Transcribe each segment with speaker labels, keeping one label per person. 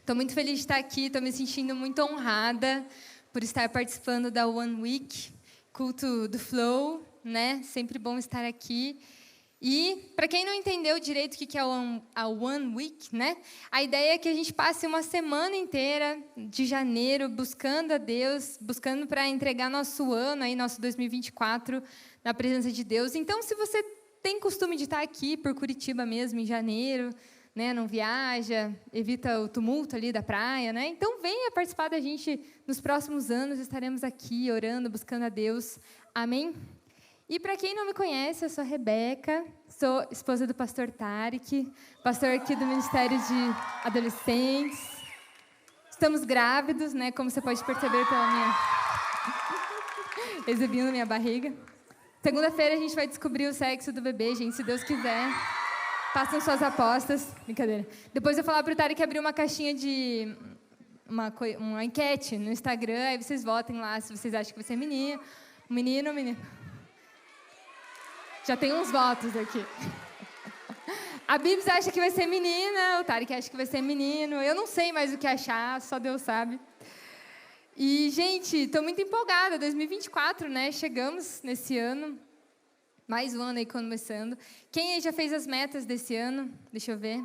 Speaker 1: Estou muito feliz de estar aqui, estou me sentindo muito honrada por estar participando da One Week, culto do Flow, né? Sempre bom estar aqui. E, para quem não entendeu direito o que é a One Week, né? A ideia é que a gente passe uma semana inteira de janeiro buscando a Deus, buscando para entregar nosso ano, aí, nosso 2024, na presença de Deus. Então, se você tem costume de estar aqui por Curitiba mesmo, em janeiro, né, não viaja, evita o tumulto ali da praia, né? Então, venha participar da gente nos próximos anos, estaremos aqui orando, buscando a Deus. Amém? E para quem não me conhece, eu sou a Rebeca, sou esposa do pastor Tarek, pastor aqui do Ministério de Adolescentes. Estamos grávidos, né, como você pode perceber pela minha... exibindo minha barriga. Segunda-feira a gente vai descobrir o sexo do bebê, gente, se Deus quiser. Façam suas apostas. Brincadeira. Depois eu vou falar para o Tarek abrir uma caixinha de... uma enquete no Instagram, aí vocês votem lá se vocês acham que vai ser menino ou menina. Já tem uns votos aqui. A Bibs acha que vai ser menina, o Tarek acha que vai ser menino. Eu não sei mais o que achar, só Deus sabe. E, gente, estou muito empolgada. 2024, né? Chegamos nesse ano. Mais um ano aí começando. Quem aí já fez as metas desse ano? Deixa eu ver.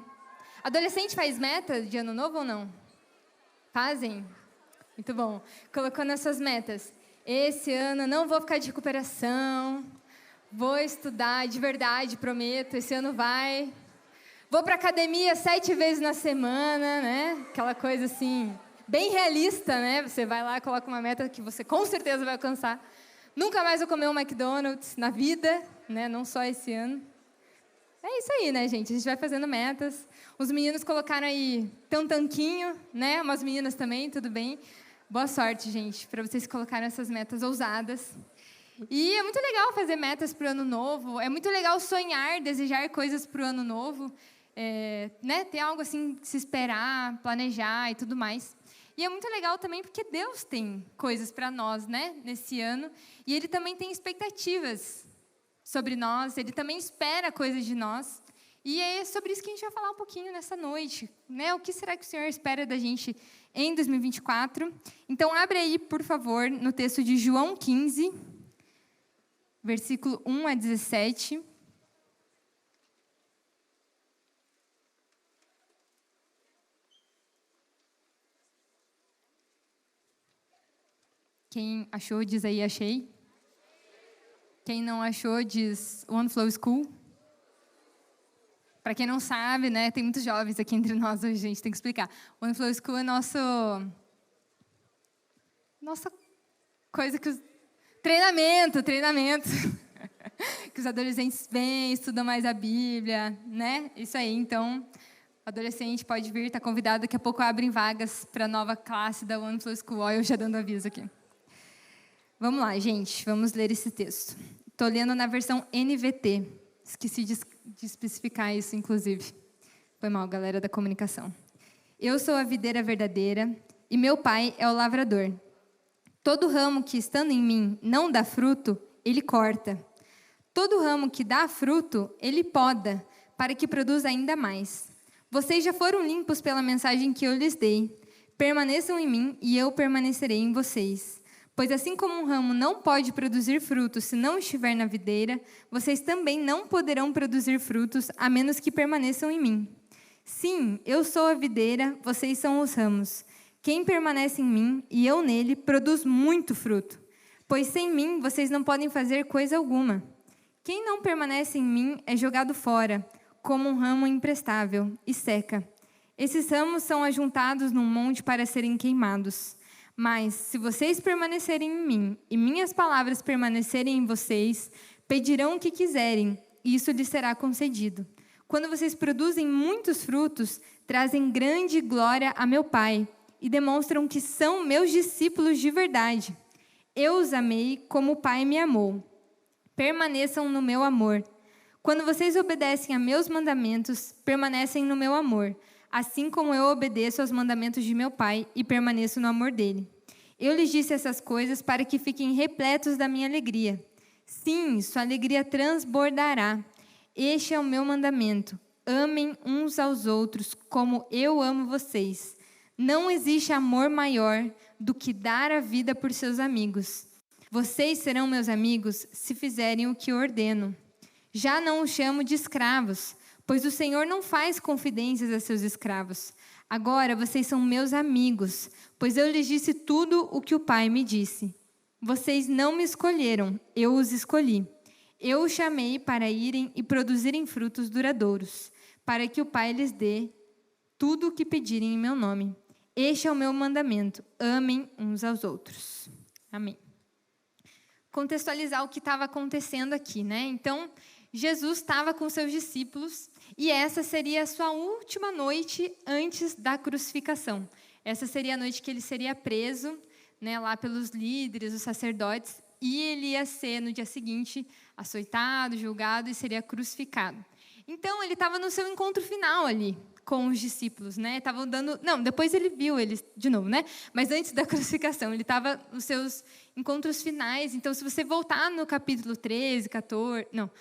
Speaker 1: Adolescente faz meta de ano novo ou não? Fazem? Muito bom. Colocou nessas metas. Esse ano não vou ficar de recuperação. Vou estudar de verdade, prometo. Esse ano vai. Vou para academia 7 vezes na semana, né? Aquela coisa assim, bem realista, né? Você vai lá, coloca uma meta que você com certeza vai alcançar. Nunca mais vou comer um McDonald's na vida, né? Não só esse ano. É isso aí, né, gente? A gente vai fazendo metas. Os meninos colocaram aí, tem um tanquinho, né? Umas meninas também, tudo bem. Boa sorte, gente, para vocês colocarem essas metas ousadas. E é muito legal fazer metas para o ano novo. É muito legal sonhar, desejar coisas para o ano novo. Né? Ter algo assim, se esperar, planejar e tudo mais. E é muito legal também porque Deus tem coisas para nós, né, nesse ano. E Ele também tem expectativas sobre nós. Ele também espera coisas de nós. E é sobre isso que a gente vai falar um pouquinho nessa noite, né? O que será que o Senhor espera da gente em 2024? Então, abre aí, por favor, no texto de João 15, versículo 1 a 17. Quem achou, diz aí, achei. Quem não achou, diz One Flow School. Para quem não sabe, né, tem muitos jovens aqui entre nós hoje, a gente tem que explicar. One Flow School é nossa coisa que treinamento. Que os adolescentes vêm, estudam mais a Bíblia, né? Isso aí, então, o adolescente pode vir, está convidado, daqui a pouco abrem vagas para a nova classe da One Flow School. Olha, eu já dando aviso aqui. Vamos lá, gente, vamos ler esse texto. Estou lendo na versão NVT. Esqueci de especificar isso, inclusive. Foi mal, galera da comunicação. Eu sou a videira verdadeira e meu pai é o lavrador. Todo ramo que, estando em mim, não dá fruto, ele corta. Todo ramo que dá fruto, ele poda, para que produza ainda mais. Vocês já foram limpos pela mensagem que eu lhes dei. Permaneçam em mim e eu permanecerei em vocês. Pois assim como um ramo não pode produzir frutos se não estiver na videira, vocês também não poderão produzir frutos a menos que permaneçam em mim. Sim, eu sou a videira, vocês são os ramos. Quem permanece em mim e eu nele produz muito fruto, pois sem mim vocês não podem fazer coisa alguma. Quem não permanece em mim é jogado fora, como um ramo imprestável, e seca. Esses ramos são ajuntados num monte para serem queimados. Mas, se vocês permanecerem em mim e minhas palavras permanecerem em vocês, pedirão o que quiserem, e isso lhes será concedido. Quando vocês produzem muitos frutos, trazem grande glória a meu Pai, e demonstram que são meus discípulos de verdade. Eu os amei como o Pai me amou. Permaneçam no meu amor. Quando vocês obedecem a meus mandamentos, permanecem no meu amor, assim como eu obedeço aos mandamentos de meu Pai e permaneço no amor dele. Eu lhes disse essas coisas para que fiquem repletos da minha alegria. Sim, sua alegria transbordará. Este é o meu mandamento. Amem uns aos outros como eu amo vocês. Não existe amor maior do que dar a vida por seus amigos. Vocês serão meus amigos se fizerem o que eu ordeno. Já não os chamo de escravos, pois o Senhor não faz confidências a seus escravos. Agora vocês são meus amigos, pois eu lhes disse tudo o que o Pai me disse. Vocês não me escolheram, eu os escolhi. Eu os chamei para irem e produzirem frutos duradouros, para que o Pai lhes dê tudo o que pedirem em meu nome. Este é o meu mandamento, amem uns aos outros. Amém. Contextualizar o que estava acontecendo aqui, né? Então, Jesus estava com seus discípulos e essa seria a sua última noite antes da crucificação. Essa seria a noite que ele seria preso, né, lá pelos líderes, os sacerdotes, e ele ia ser, no dia seguinte, açoitado, julgado e seria crucificado. Então, ele estava no seu encontro final ali, com os discípulos, né? Estavam dando... Não, depois ele viu eles de novo, né? Mas antes da crucificação, ele estava nos seus encontros finais. Então, se você voltar no capítulo 13, 14... Não,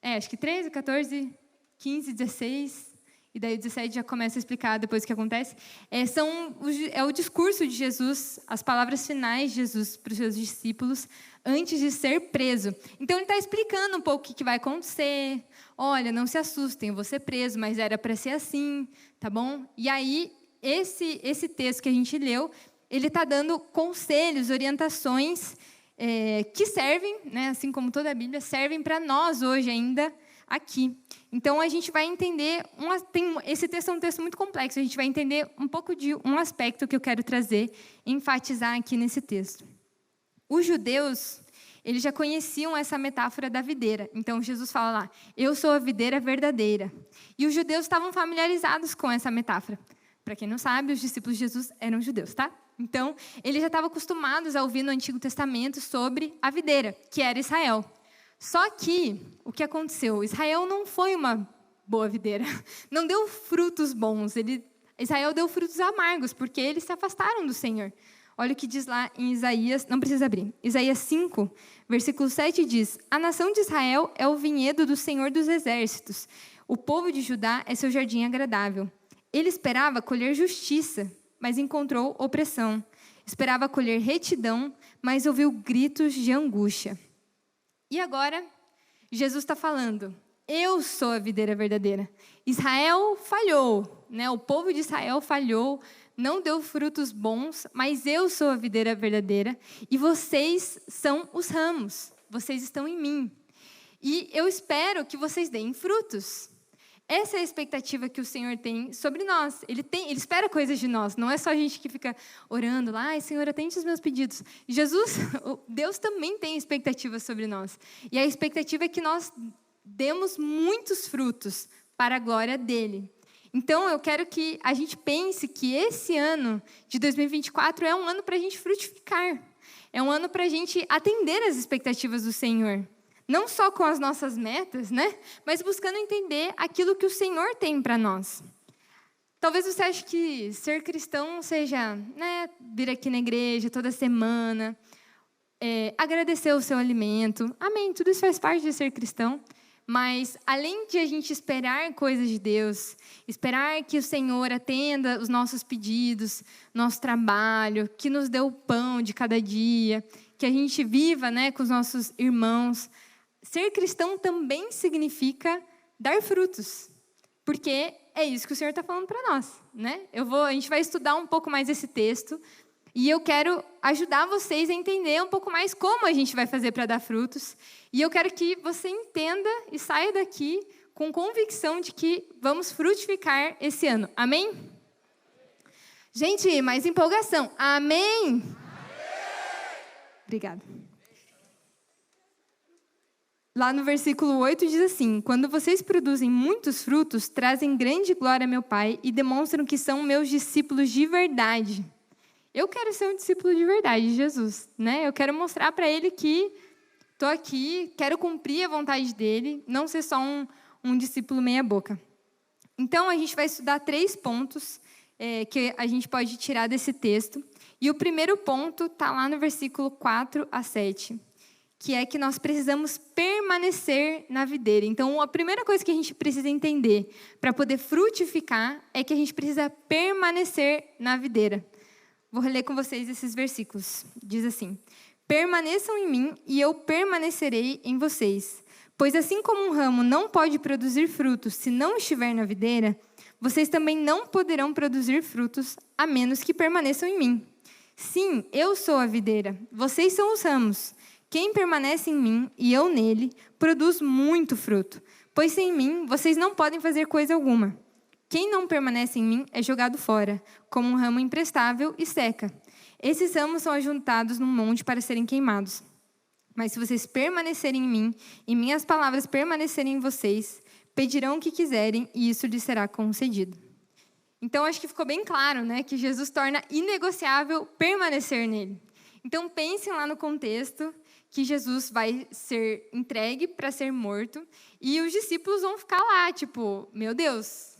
Speaker 1: acho que 13, 14, 15, 16... E daí o 17 já começa a explicar depois o que acontece. É o discurso de Jesus, as palavras finais de Jesus para os seus discípulos antes de ser preso. Então, ele está explicando um pouco o que vai acontecer. Olha, não se assustem, eu vou ser preso, mas era para ser assim, tá bom? E aí, esse texto que a gente leu, ele está dando conselhos, orientações que servem, né, assim como toda a Bíblia, servem para nós hoje ainda aqui. Então, a gente vai entender... Esse texto é um texto muito complexo. A gente vai entender um pouco de um aspecto que eu quero trazer, enfatizar aqui nesse texto. Os judeus, eles já conheciam essa metáfora da videira. Então, Jesus fala lá, eu sou a videira verdadeira. E os judeus estavam familiarizados com essa metáfora. Para quem não sabe, os discípulos de Jesus eram judeus, tá? Então, eles já estavam acostumados a ouvir no Antigo Testamento sobre a videira, que era Israel. Só que, o que aconteceu? Israel não foi uma boa videira. Não deu frutos bons. Israel deu frutos amargos, porque eles se afastaram do Senhor. Olha o que diz lá em Isaías, não precisa abrir. Isaías 5, versículo 7 diz, a nação de Israel é o vinhedo do Senhor dos exércitos. O povo de Judá é seu jardim agradável. Ele esperava colher justiça, mas encontrou opressão. Esperava colher retidão, mas ouviu gritos de angústia. E agora, Jesus está falando, eu sou a videira verdadeira. Israel falhou, né? O povo de Israel falhou, não deu frutos bons, mas eu sou a videira verdadeira e vocês são os ramos, vocês estão em mim. E eu espero que vocês deem frutos. Essa é a expectativa que o Senhor tem sobre nós. Ele espera coisas de nós. Não é só a gente que fica orando lá, ai, Senhor, atende os meus pedidos. Deus também tem expectativas sobre nós. E a expectativa é que nós demos muitos frutos para a glória dele. Então, eu quero que a gente pense que esse ano de 2024 é um ano para a gente frutificar. É um ano para a gente atender as expectativas do Senhor. Não só com as nossas metas, né? Mas buscando entender aquilo que o Senhor tem para nós. Talvez você ache que ser cristão seja, né, vir aqui na igreja toda semana, agradecer o seu alimento. Amém, tudo isso faz parte de ser cristão. Mas, além de a gente esperar coisas de Deus, esperar que o Senhor atenda os nossos pedidos, nosso trabalho, que nos dê o pão de cada dia, que a gente viva, né, com os nossos irmãos, ser cristão também significa dar frutos, porque é isso que o Senhor está falando para nós, né? A gente vai estudar um pouco mais esse texto e eu quero ajudar vocês a entender um pouco mais como a gente vai fazer para dar frutos. E eu quero que você entenda e saia daqui com convicção de que vamos frutificar esse ano. Amém? Gente, mais empolgação. Amém? Amém. Obrigada. Lá no versículo 8 diz assim, quando vocês produzem muitos frutos, trazem grande glória a meu Pai e demonstram que são meus discípulos de verdade. Eu quero ser um discípulo de verdade de Jesus, né? Eu quero mostrar para Ele que estou aqui, quero cumprir a vontade dEle, não ser só um discípulo meia boca. Então, a gente vai estudar 3 pontos que a gente pode tirar desse texto. E o primeiro ponto está lá no versículo 4 a 7. Que é que nós precisamos permanecer permanecer na videira. Então, a primeira coisa que a gente precisa entender para poder frutificar é que a gente precisa permanecer na videira. Vou reler com vocês esses versículos. Diz assim: permaneçam em mim e eu permanecerei em vocês. Pois assim como um ramo não pode produzir frutos se não estiver na videira, vocês também não poderão produzir frutos a menos que permaneçam em mim. Sim, eu sou a videira, vocês são os ramos. Quem permanece em mim e eu nele, produz muito fruto, pois sem mim vocês não podem fazer coisa alguma. Quem não permanece em mim é jogado fora, como um ramo imprestável e seca. Esses ramos são ajuntados num monte para serem queimados. Mas se vocês permanecerem em mim e minhas palavras permanecerem em vocês, pedirão o que quiserem e isso lhes será concedido. Então, acho que ficou bem claro, né, que Jesus torna inegociável permanecer nele. Então, pensem lá no contexto que Jesus vai ser entregue para ser morto e os discípulos vão ficar lá, tipo, meu Deus,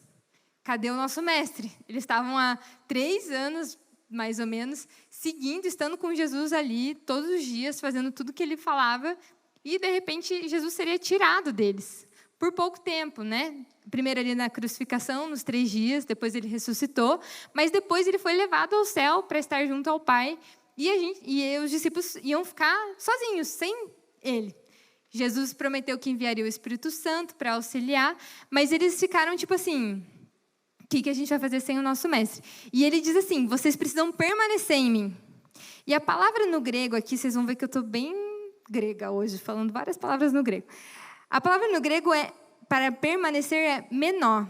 Speaker 1: cadê o nosso mestre? Eles estavam há 3 anos, mais ou menos, seguindo, estando com Jesus ali todos os dias, fazendo tudo que ele falava e, de repente, Jesus seria tirado deles por pouco tempo, né? Primeiro ali na crucificação, nos 3 dias, depois ele ressuscitou, mas depois ele foi levado ao céu para estar junto ao Pai, e os discípulos iam ficar sozinhos, sem ele. Jesus prometeu que enviaria o Espírito Santo para auxiliar, mas eles ficaram tipo assim, o que a gente vai fazer sem o nosso mestre? E ele diz assim, vocês precisam permanecer em mim. E a palavra no grego aqui, vocês vão ver que eu estou bem grega hoje, falando várias palavras no grego. A palavra no grego para permanecer é menó,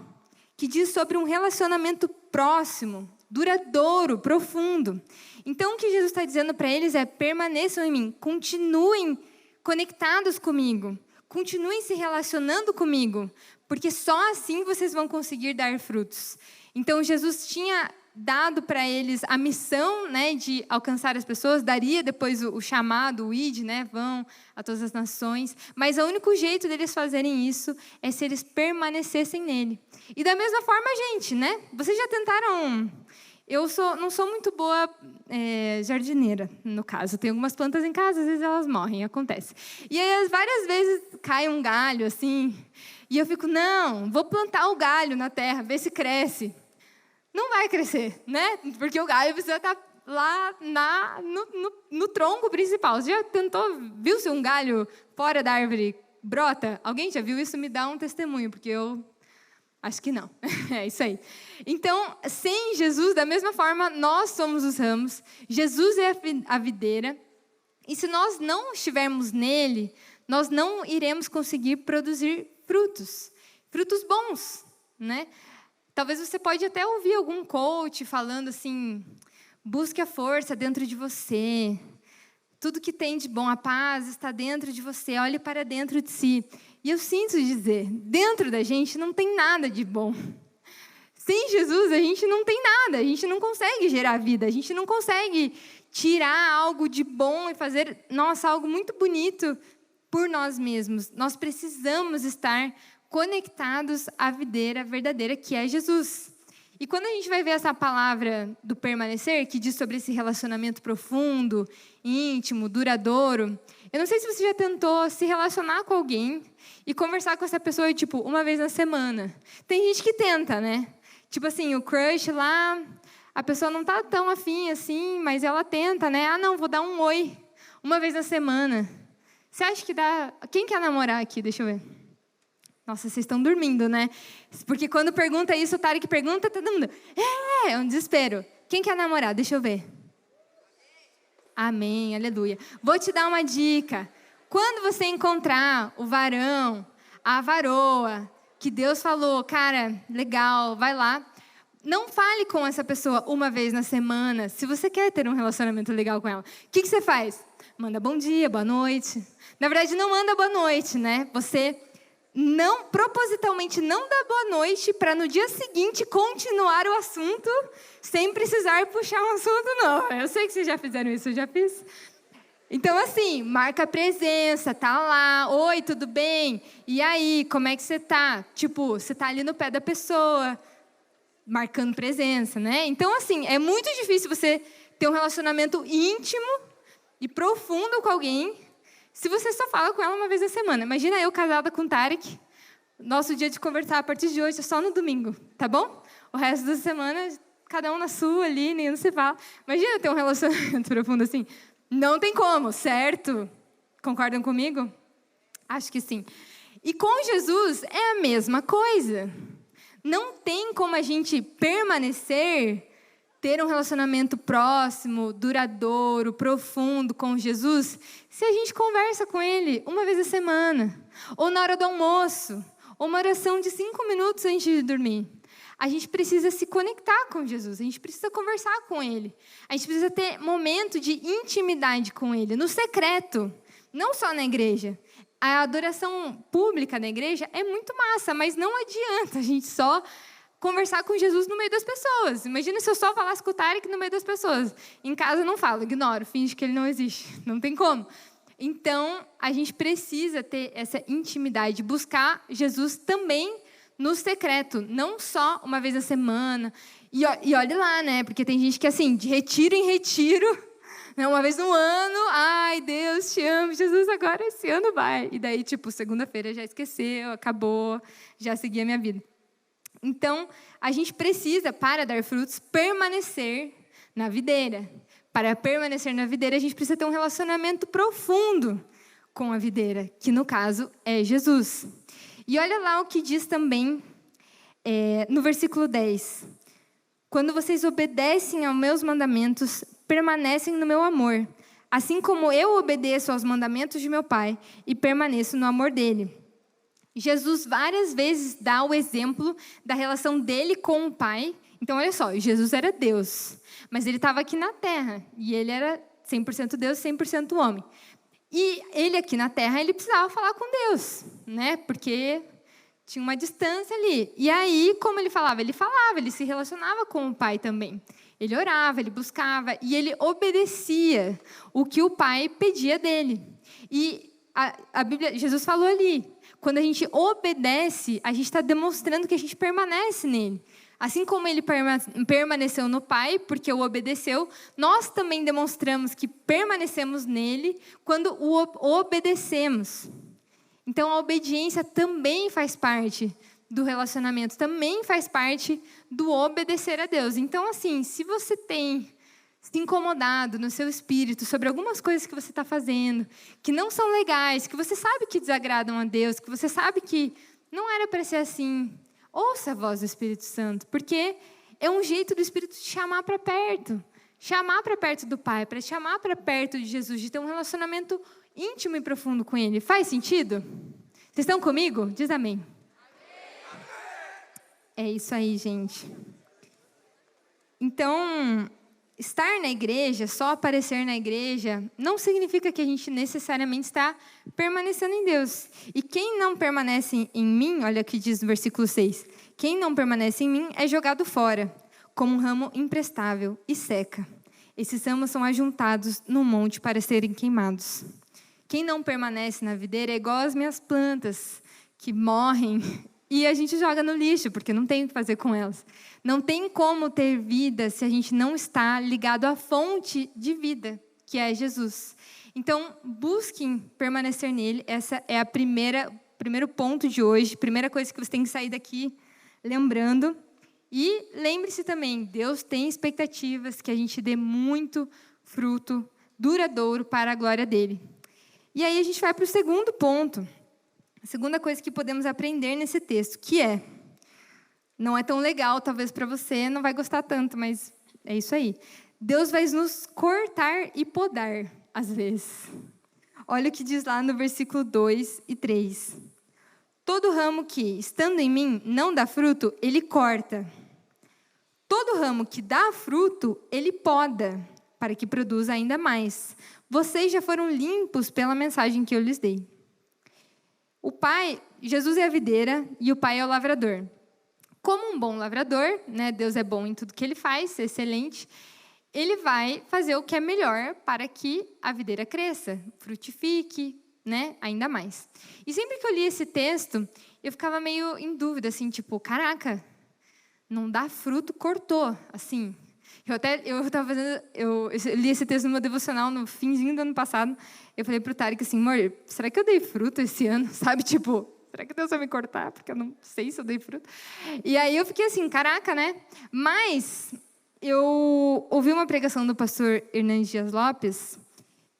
Speaker 1: que diz sobre um relacionamento próximo, duradouro, profundo. Então, o que Jesus está dizendo para eles é: permaneçam em mim, continuem conectados comigo, continuem se relacionando comigo, porque só assim vocês vão conseguir dar frutos. Então, Jesus tinha dado para eles a missão, né, de alcançar as pessoas, daria depois o chamado, o id, né, vão a todas as nações, mas o único jeito deles fazerem isso é se eles permanecessem nele. E da mesma forma, gente, né, vocês já tentaram... não sou muito boa jardineira, no caso. Tenho algumas plantas em casa, às vezes elas morrem, acontece. E aí, várias vezes, cai um galho, assim, e eu fico, não, vou plantar o galho na terra, ver se cresce. Não vai crescer, né? Porque o galho precisa estar lá no tronco principal. Você já tentou, viu se um galho fora da árvore brota? Alguém já viu isso? Me dá um testemunho, porque eu acho que não. É isso aí. Então, sem Jesus, da mesma forma, nós somos os ramos. Jesus é a videira. E se nós não estivermos nele, nós não iremos conseguir produzir frutos. Frutos bons, né? Talvez você pode até ouvir algum coach falando assim, busque a força dentro de você. Tudo que tem de bom, a paz está dentro de você, olhe para dentro de si. E eu sinto dizer, dentro da gente não tem nada de bom. Sem Jesus a gente não tem nada, a gente não consegue gerar vida, a gente não consegue tirar algo de bom e fazer, nossa, algo muito bonito por nós mesmos. Nós precisamos estar conectados à videira verdadeira que é Jesus. E quando a gente vai ver essa palavra do permanecer, que diz sobre esse relacionamento profundo, íntimo, duradouro, eu não sei se você já tentou se relacionar com alguém e conversar com essa pessoa, tipo, uma vez na semana. Tem gente que tenta, né? Tipo assim, o crush lá, a pessoa não tá tão afim assim, mas ela tenta, né? Ah, não, vou dar um oi uma vez na semana. Você acha que dá... Quem quer namorar aqui? Deixa eu ver. Nossa, vocês estão dormindo, né? Porque quando pergunta isso, o Tarek pergunta, todo mundo... É um desespero. Quem quer namorar? Deixa eu ver. Amém, aleluia. Vou te dar uma dica. Quando você encontrar o varão, a varoa, que Deus falou, cara, legal, vai lá. Não fale com essa pessoa uma vez na semana, se você quer ter um relacionamento legal com ela. O que você faz? Manda bom dia, boa noite. Na verdade, não manda boa noite, né? Você... não, propositalmente não dá boa noite para no dia seguinte continuar o assunto sem precisar puxar um assunto novo. Eu sei que vocês já fizeram isso, eu já fiz. Então, assim, marca a presença, tá lá, oi, tudo bem? E aí, como é que você tá? Tipo, você tá ali no pé da pessoa, marcando presença, né? Então, assim, é muito difícil você ter um relacionamento íntimo e profundo com alguém Se você só fala com ela uma vez a semana, imagina eu casada com o Tarek, nosso dia de conversar a partir de hoje é só no domingo, tá bom? O resto da semana, cada um na sua ali, nenhum se fala. Imagina ter um relacionamento profundo assim. Não tem como, certo? Concordam comigo? Acho que sim. E com Jesus é a mesma coisa. Não tem como a gente permanecer, ter um relacionamento próximo, duradouro, profundo com Jesus, se a gente conversa com Ele uma vez a semana, ou na hora do almoço, ou uma oração de 5 minutos antes de dormir. A gente precisa se conectar com Jesus, a gente precisa conversar com Ele. A gente precisa ter momento de intimidade com Ele, no secreto, não só na igreja. A adoração pública na igreja é muito massa, mas não adianta a gente só conversar com Jesus no meio das pessoas. Imagina se eu só falasse com o Tarek no meio das pessoas. Em casa eu não falo, ignoro, finge que ele não existe. Não tem como. Então, a gente precisa ter essa intimidade, buscar Jesus também no secreto, não só uma vez a semana. E olhe lá, né? Porque tem gente que, assim, de retiro em retiro, uma vez no ano, ai, Deus, te amo, Jesus, agora esse ano vai. E daí, tipo, segunda-feira já esqueceu, acabou, já segui a minha vida. Então, a gente precisa, para dar frutos, permanecer na videira. Para permanecer na videira, a gente precisa ter um relacionamento profundo com a videira, que no caso é Jesus. E olha lá o que diz também no versículo 10. Quando vocês obedecem aos meus mandamentos, permanecem no meu amor, assim como eu obedeço aos mandamentos de meu Pai e permaneço no amor dele. Jesus várias vezes dá o exemplo da relação dele com o Pai. Então, olha só, Jesus era Deus, mas ele estava aqui na Terra, e ele era 100% Deus, 100% homem. E ele aqui na Terra, ele precisava falar com Deus, né? Porque tinha uma distância ali. E aí, como ele falava, ele se relacionava com o Pai também. Ele orava, ele buscava, e ele obedecia o que o Pai pedia dele. E a Bíblia, Jesus falou ali, quando a gente obedece, a gente está demonstrando que a gente permanece nele. Assim como ele permaneceu no Pai, porque o obedeceu, nós também demonstramos que permanecemos nele quando o obedecemos. Então, a obediência também faz parte do relacionamento, também faz parte do obedecer a Deus. Então, assim, se você tem se incomodado no seu espírito sobre algumas coisas que você está fazendo, que não são legais, que você sabe que desagradam a Deus, que você sabe que não era para ser assim, ouça a voz do Espírito Santo, porque é um jeito do Espírito te chamar para perto do Pai, para te chamar para perto de Jesus, de ter um relacionamento íntimo e profundo com Ele. Faz sentido? Vocês estão comigo? Diz amém. É isso aí, gente. Então, estar na igreja, só aparecer na igreja, não significa que a gente necessariamente está permanecendo em Deus. E quem não permanece em mim, olha o que diz no versículo 6, quem não permanece em mim é jogado fora, como um ramo imprestável e seca. Esses ramos são ajuntados no monte para serem queimados. Quem não permanece na videira é igual às minhas plantas, que morrem e a gente joga no lixo, porque não tem o que fazer com elas. Não tem como ter vida se a gente não está ligado à fonte de vida, que é Jesus. Então, busquem permanecer nele. Essa é o primeiro ponto de hoje, primeira coisa que você tem que sair daqui lembrando. E lembre-se também, Deus tem expectativas que a gente dê muito fruto duradouro para a glória dele. E aí a gente vai para o segundo ponto. A segunda coisa que podemos aprender nesse texto, que não é tão legal, talvez para você, não vai gostar tanto, mas é isso aí. Deus vai nos cortar e podar, às vezes. Olha o que diz lá no versículo 2 e 3. Todo ramo que, estando em mim, não dá fruto, ele corta. Todo ramo que dá fruto, ele poda, para que produza ainda mais. Vocês já foram limpos pela mensagem que eu lhes dei. O Pai, Jesus é a videira e o Pai é o lavrador. Como um bom lavrador, né, Deus é bom em tudo que ele faz, excelente, ele vai fazer o que é melhor para que a videira cresça, frutifique, né, ainda mais. E sempre que eu li esse texto, eu ficava meio em dúvida, assim, tipo, caraca, não dá fruto, cortou, assim. Eu li esse texto no meu devocional no finzinho do ano passado. Eu falei pro Tarek assim, amor, será que eu dei fruto esse ano? Sabe, tipo, será que Deus vai me cortar? Porque eu não sei se eu dei fruto. E aí eu fiquei assim, caraca, né? Mas eu ouvi uma pregação do pastor Hernandes Dias Lopes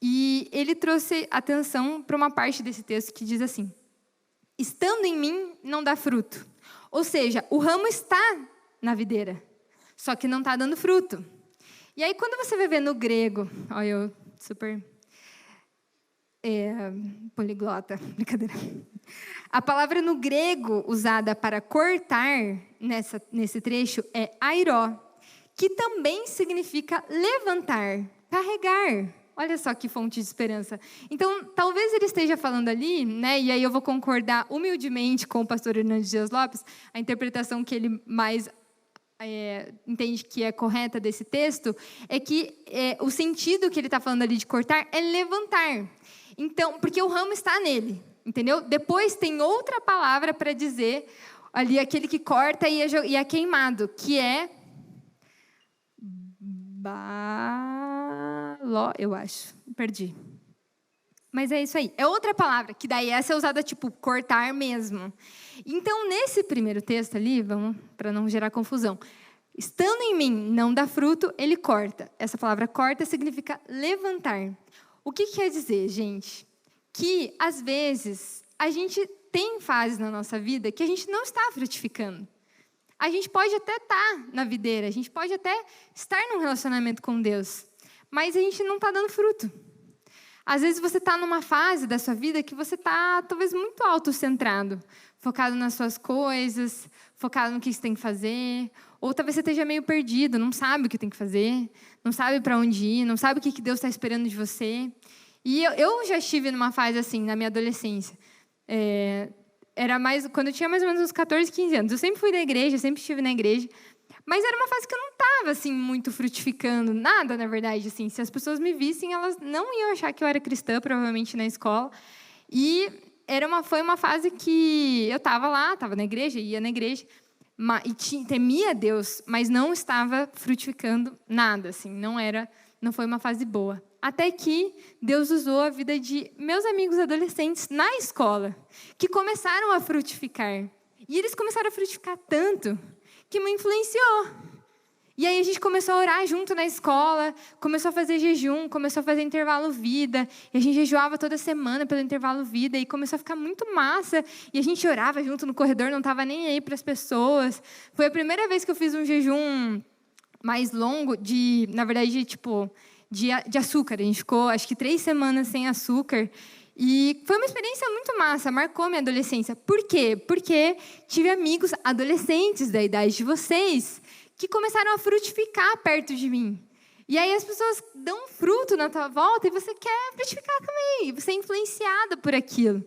Speaker 1: e ele trouxe atenção para uma parte desse texto que diz assim, estando em mim, não dá fruto. Ou seja, o ramo está na videira, só que não está dando fruto. E aí, quando você vai ver no grego, olha, eu super poliglota, brincadeira. A palavra no grego usada para cortar nesse trecho é airó, que também significa levantar, carregar. Olha só que fonte de esperança. Então, talvez ele esteja falando ali, né? E aí eu vou concordar humildemente com o pastor Hernandes Dias Lopes, a interpretação que ele mais entende que é correta desse texto, é que o sentido que ele está falando ali de cortar é levantar. Então, porque o ramo está nele, entendeu? Depois tem outra palavra para dizer ali aquele que corta e é queimado, que é baló, eu acho. Perdi. Mas é isso aí. É outra palavra, que daí essa é usada tipo cortar mesmo. Então, nesse primeiro texto ali, vamos para não gerar confusão. Estando em mim, não dá fruto, ele corta. Essa palavra corta significa levantar. O que quer dizer, gente? Que, às vezes, a gente tem fases na nossa vida que a gente não está frutificando. A gente pode até estar na videira, a gente pode até estar num relacionamento com Deus, mas a gente não está dando fruto. Às vezes você está numa fase da sua vida que você está, talvez, muito autocentrado, focado nas suas coisas, focado no que você tem que fazer, ou talvez você esteja meio perdido, não sabe o que tem que fazer, não sabe para onde ir, não sabe o que Deus está esperando de você. E eu já estive numa fase assim, na minha adolescência. Era mais quando eu tinha mais ou menos uns 14, 15 anos. Eu sempre fui da igreja, sempre estive na igreja. Mas era uma fase que eu não estava assim, muito frutificando. Nada, na verdade. Assim, se as pessoas me vissem, elas não iam achar que eu era cristã, provavelmente, na escola. E foi uma fase que eu estava lá, estava na igreja, ia na igreja. E temia Deus, mas não estava frutificando nada. Assim, não foi uma fase boa. Até que Deus usou a vida de meus amigos adolescentes na escola, que começaram a frutificar. E eles começaram a frutificar tanto que me influenciou. E aí a gente começou a orar junto na escola, começou a fazer jejum, começou a fazer intervalo vida. E a gente jejuava toda semana pelo intervalo vida e começou a ficar muito massa. E a gente orava junto no corredor, não estava nem aí para as pessoas. Foi a primeira vez que eu fiz um jejum mais longo, na verdade, tipo, de açúcar. A gente ficou, acho que 3 semanas sem açúcar. E foi uma experiência muito massa, marcou minha adolescência. Por quê? Porque tive amigos adolescentes da idade de vocês que começaram a frutificar perto de mim. E aí as pessoas dão fruto na tua volta e você quer frutificar também. Você é influenciada por aquilo.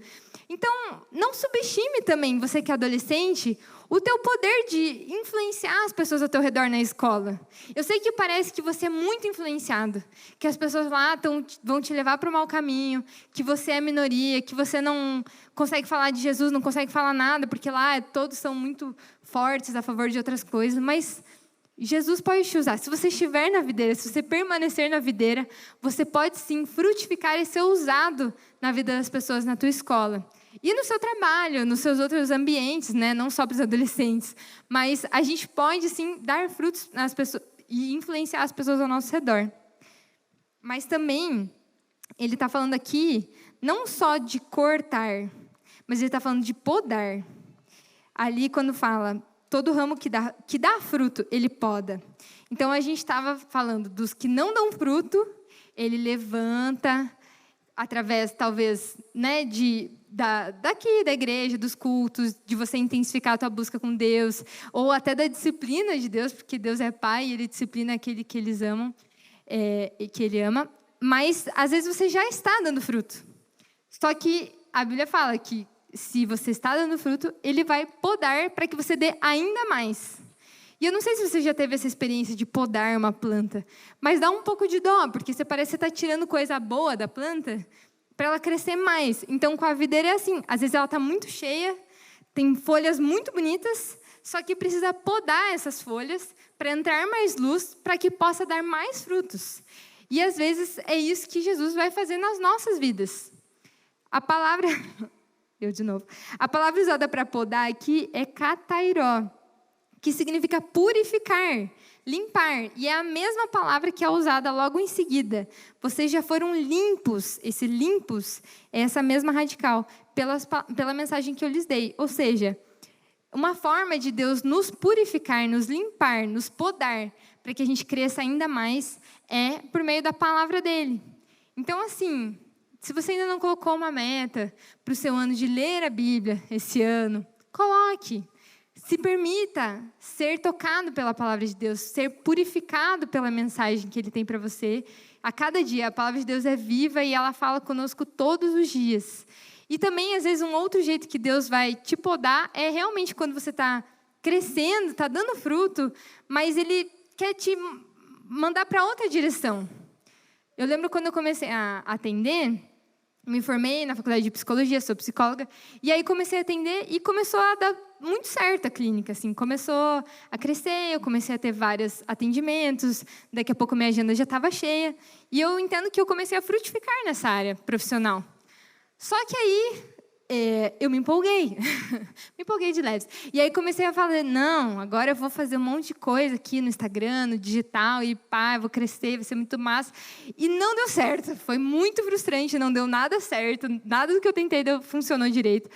Speaker 1: Então, não subestime também, você que é adolescente, o teu poder de influenciar as pessoas ao teu redor na escola. Eu sei que parece que você é muito influenciado, que as pessoas lá vão te levar para o mau caminho, que você é minoria, que você não consegue falar de Jesus, não consegue falar nada, porque lá todos são muito fortes a favor de outras coisas, mas Jesus pode te usar. Se você estiver na videira, se você permanecer na videira, você pode sim frutificar e ser usado na vida das pessoas na tua escola. E no seu trabalho, nos seus outros ambientes, né? Não só para os adolescentes. Mas a gente pode, sim, dar frutos nas pessoas e influenciar as pessoas ao nosso redor. Mas também, ele está falando aqui, não só de cortar, mas ele está falando de podar. Ali, quando fala, todo ramo que dá fruto, ele poda. Então, a gente estava falando dos que não dão fruto, ele levanta, através, talvez, né, daqui da igreja, dos cultos, de você intensificar a tua busca com Deus, ou até da disciplina de Deus, porque Deus é Pai e Ele disciplina aquele que eles amam, que Ele ama. Mas, às vezes, você já está dando fruto. Só que a Bíblia fala que, se você está dando fruto, Ele vai podar para que você dê ainda mais. E eu não sei se você já teve essa experiência de podar uma planta, mas dá um pouco de dó, porque você parece que está tirando coisa boa da planta para ela crescer mais. Então, com a videira é assim, às vezes ela está muito cheia, tem folhas muito bonitas, só que precisa podar essas folhas para entrar mais luz, para que possa dar mais frutos. E às vezes é isso que Jesus vai fazer nas nossas vidas. A palavra, a palavra usada para podar aqui é katairó, que significa purificar, limpar. E é a mesma palavra que é usada logo em seguida. Vocês já foram limpos. Esse limpos é essa mesma radical, pela mensagem que eu lhes dei. Ou seja, uma forma de Deus nos purificar, nos limpar, nos podar, para que a gente cresça ainda mais, é por meio da palavra dele. Então, assim, se você ainda não colocou uma meta para o seu ano de ler a Bíblia esse ano, coloque. Se permita ser tocado pela palavra de Deus, ser purificado pela mensagem que Ele tem para você. A cada dia, a palavra de Deus é viva e ela fala conosco todos os dias. E também, às vezes, um outro jeito que Deus vai te podar é realmente quando você está crescendo, está dando fruto, mas Ele quer te mandar para outra direção. Eu lembro quando eu comecei a atender, me formei na faculdade de psicologia, sou psicóloga, e aí comecei a atender e começou a dar muito certo a clínica, assim, começou a crescer, eu comecei a ter vários atendimentos, daqui a pouco minha agenda já estava cheia, e eu entendo que eu comecei a frutificar nessa área profissional. Só que aí eu me empolguei, me empolguei de leves. E aí comecei a falar, não, agora eu vou fazer um monte de coisa aqui no Instagram, no digital, e pá, eu vou crescer, vai ser muito massa. E não deu certo, foi muito frustrante, não deu nada certo, nada do que eu tentei funcionou direito.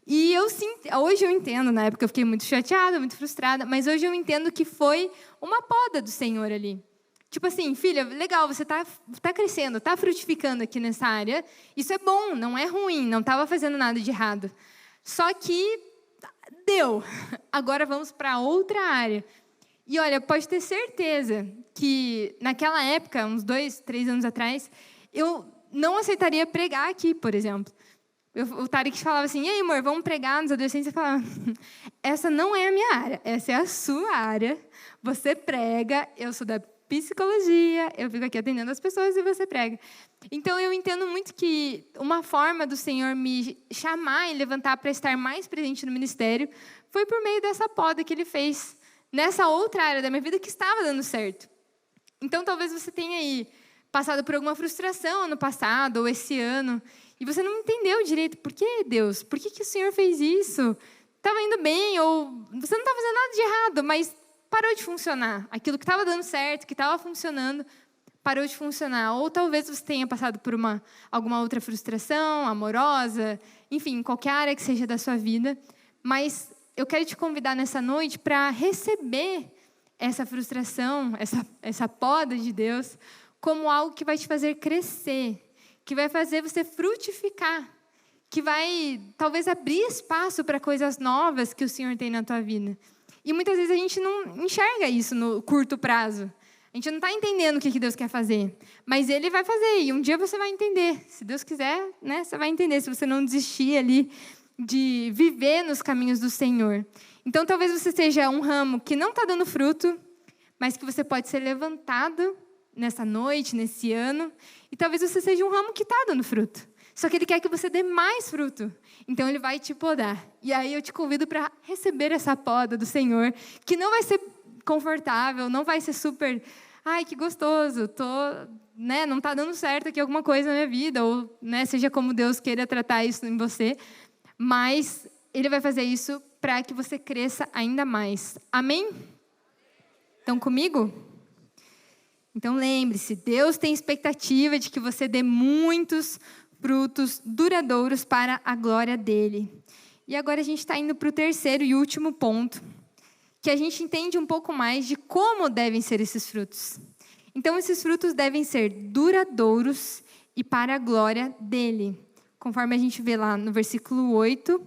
Speaker 1: E hoje eu entendo, na época eu fiquei muito chateada, muito frustrada, mas hoje eu entendo que foi uma poda do Senhor ali. Tipo assim, filha, legal, você tá crescendo, tá frutificando aqui nessa área. Isso é bom, não é ruim, não estava fazendo nada de errado. Só que deu. Agora vamos para outra área. E olha, pode ter certeza que naquela época, uns 2, 3 anos atrás, eu não aceitaria pregar aqui, por exemplo. O Tarek falava assim, e aí, amor, vamos pregar nos adolescentes? Eu falava, essa não é a minha área, essa é a sua área. Você prega, eu sou da psicologia, eu fico aqui atendendo as pessoas e você prega. Então, eu entendo muito que uma forma do Senhor me chamar e levantar para estar mais presente no ministério foi por meio dessa poda que Ele fez nessa outra área da minha vida que estava dando certo. Então, talvez você tenha aí passado por alguma frustração ano passado ou esse ano e você não entendeu direito. Por que, Deus? Por que o Senhor fez isso? Estava indo bem ou você não estava fazendo nada de errado, mas parou de funcionar. Aquilo que estava dando certo, que estava funcionando, parou de funcionar. Ou talvez você tenha passado por alguma outra frustração amorosa, enfim, qualquer área que seja da sua vida. Mas eu quero te convidar nessa noite para receber essa frustração, essa poda de Deus, como algo que vai te fazer crescer, que vai fazer você frutificar, que vai talvez abrir espaço para coisas novas que o Senhor tem na tua vida. E muitas vezes a gente não enxerga isso no curto prazo. A gente não está entendendo o que Deus quer fazer. Mas Ele vai fazer, e um dia você vai entender. Se Deus quiser, né, você vai entender, se você não desistir ali de viver nos caminhos do Senhor. Então, talvez você seja um ramo que não está dando fruto, mas que você pode ser levantado nessa noite, nesse ano. E talvez você seja um ramo que está dando fruto. Só que Ele quer que você dê mais fruto. Então, Ele vai te podar. E aí, eu te convido para receber essa poda do Senhor, que não vai ser confortável, não vai ser super... Ai, que gostoso, não está dando certo aqui alguma coisa na minha vida, ou seja como Deus queira tratar isso em você. Mas Ele vai fazer isso para que você cresça ainda mais. Amém? Estão comigo? Então, lembre-se, Deus tem expectativa de que você dê muitos frutos duradouros para a glória dele. E agora a gente está indo para o terceiro e último ponto, que a gente entende um pouco mais de como devem ser esses frutos. Então, esses frutos devem ser duradouros e para a glória dele. Conforme a gente vê lá no versículo 8,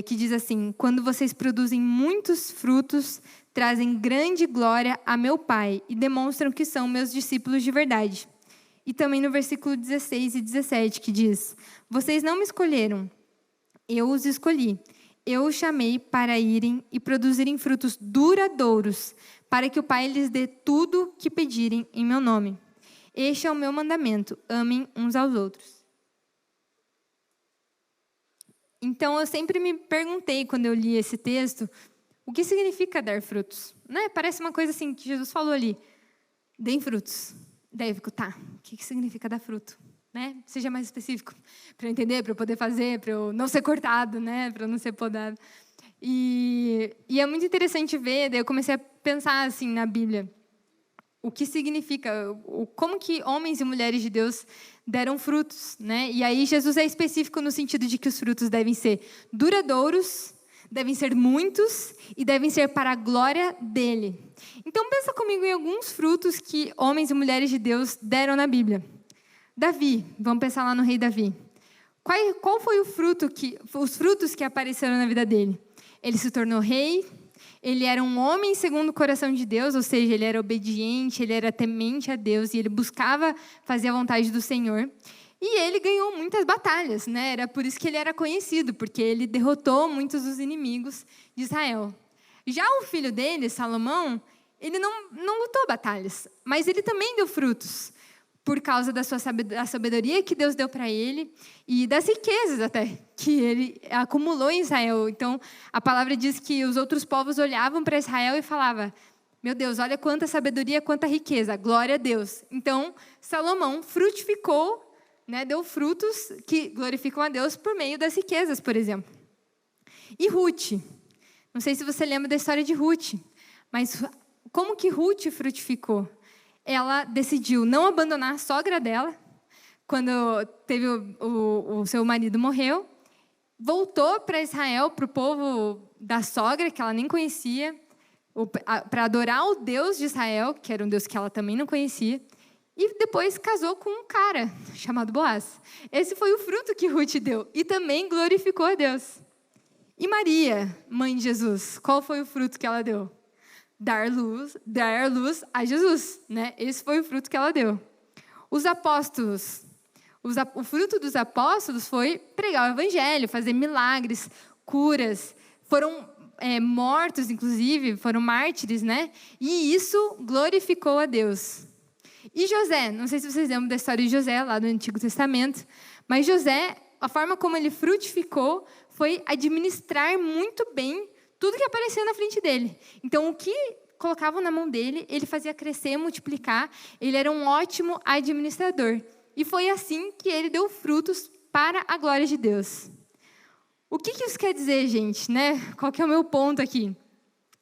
Speaker 1: que diz assim, quando vocês produzem muitos frutos, trazem grande glória a meu Pai e demonstram que são meus discípulos de verdade. E também no versículo 16 e 17, que diz, vocês não me escolheram, eu os escolhi. Eu os chamei para irem e produzirem frutos duradouros, para que o Pai lhes dê tudo que pedirem em meu nome. Este é o meu mandamento, amem uns aos outros. Então, eu sempre me perguntei, quando eu li esse texto, o que significa dar frutos, né? Parece uma coisa assim que Jesus falou ali, deem frutos. Daí eu fico, tá, o que significa dar fruto? Né? Seja mais específico, para eu entender, para eu poder fazer, para eu não ser cortado, né? Para eu não ser podado. E é muito interessante ver, daí eu comecei a pensar assim na Bíblia, o que significa, como que homens e mulheres de Deus deram frutos, né? E aí Jesus é específico no sentido de que os frutos devem ser duradouros, devem ser muitos e devem ser para a glória dele. Então pensa comigo em alguns frutos que homens e mulheres de Deus deram na Bíblia. Davi, vamos pensar lá no rei Davi. Qual foi os frutos que apareceram na vida dele? Ele se tornou rei, ele era um homem segundo o coração de Deus, ou seja, ele era obediente, ele era temente a Deus e ele buscava fazer a vontade do Senhor. E ele ganhou muitas batalhas, né? Era por isso que ele era conhecido, porque ele derrotou muitos dos inimigos de Israel. Já o filho dele, Salomão, ele não lutou batalhas, mas ele também deu frutos, por causa da sabedoria que Deus deu para ele e das riquezas até que ele acumulou em Israel. Então, a palavra diz que os outros povos olhavam para Israel e falavam, meu Deus, olha quanta sabedoria, quanta riqueza, glória a Deus. Então, Salomão frutificou, né, deu frutos que glorificam a Deus por meio das riquezas, por exemplo. E Ruth, não sei se você lembra da história de Ruth, mas como que Ruth frutificou? Ela decidiu não abandonar a sogra dela, quando teve o seu marido morreu, voltou para Israel, para o povo da sogra, que ela nem conhecia, para adorar o Deus de Israel, que era um Deus que ela também não conhecia, e depois casou com um cara chamado Boaz. Esse foi o fruto que Ruth deu, e também glorificou a Deus. E Maria, mãe de Jesus, qual foi o fruto que ela deu? Dar luz a Jesus, né? Esse foi o fruto que ela deu. Os apóstolos, o fruto dos apóstolos foi pregar o evangelho, fazer milagres, curas, foram mortos, inclusive, foram mártires, né? E isso glorificou a Deus. E José, não sei se vocês lembram da história de José, lá do Antigo Testamento, mas José, a forma como ele frutificou foi administrar muito bem tudo que aparecia na frente dele. Então, o que colocavam na mão dele, ele fazia crescer, multiplicar. Ele era um ótimo administrador. E foi assim que ele deu frutos para a glória de Deus. O que isso quer dizer, gente? Né? Qual que é o meu ponto aqui?